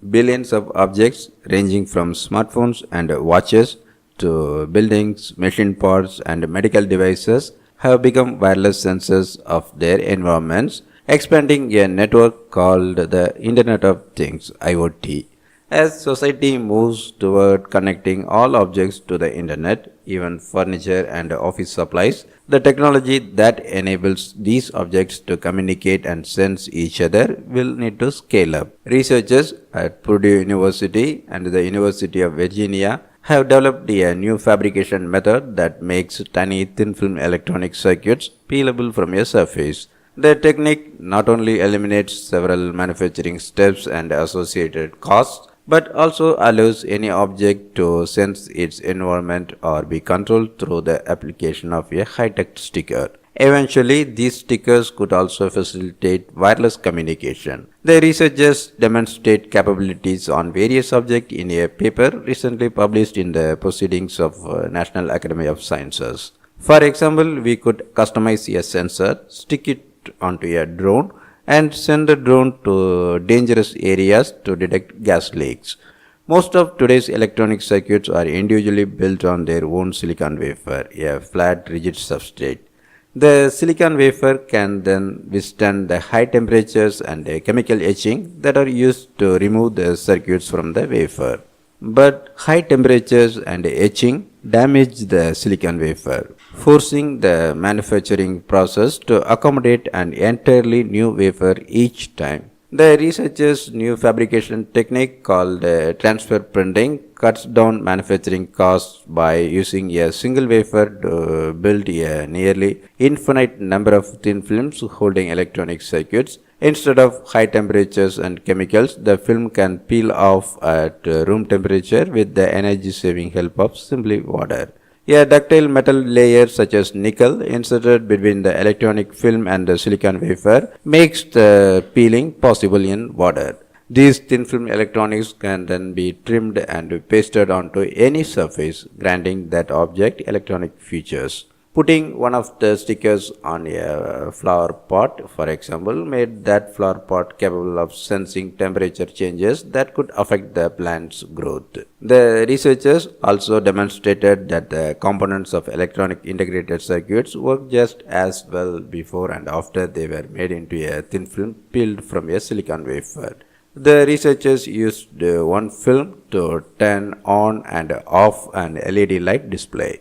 billions of objects ranging from smartphones and watches to buildings, machine parts, and medical devices have become wireless sensors of their environments, expanding a network called the Internet of Things (IoT). As society moves toward connecting all objects to the internet, even furniture and office supplies, the technology that enables these objects to communicate and sense each other will need to scale up. Researchers at Purdue University and the University of Virginia have developed a new fabrication method that makes tiny thin film electronic circuits peelable from a surface. The technique not only eliminates several manufacturing steps and associated costs, but also allows any object to sense its environment or be controlled through the application of a high-tech sticker. Eventually, these stickers could also facilitate wireless communication. The researchers demonstrate capabilities on various objects in a paper recently published in the Proceedings of National Academy of Sciences. For example, we could customize a sensor, stick it onto a drone, and send the drone to dangerous areas to detect gas leaks. Most of today's electronic circuits are individually built on their own silicon wafer, a flat, rigid substrate. The silicon wafer can then withstand the high temperatures and chemical etching that are used to remove the circuits from the wafer. But high temperatures and etching damage the silicon wafer, forcing the manufacturing process to accommodate an entirely new wafer each time. The researchers' new fabrication technique called transfer printing cuts down manufacturing costs by using a single wafer to build a nearly infinite number of thin films holding electronic circuits. Instead of high temperatures and chemicals, the film can peel off at room temperature with the energy-saving help of simply water. A ductile metal layer such as nickel inserted between the electronic film and the silicon wafer makes the peeling possible in water. These thin film electronics can then be trimmed and pasted onto any surface, granting that object electronic features. Putting one of the stickers on a flower pot, for example, made that flower pot capable of sensing temperature changes that could affect the plant's growth. The researchers also demonstrated that the components of electronic integrated circuits work just as well before and after they were made into a thin film peeled from a silicon wafer. The researchers used one film to turn on and off an LED light display.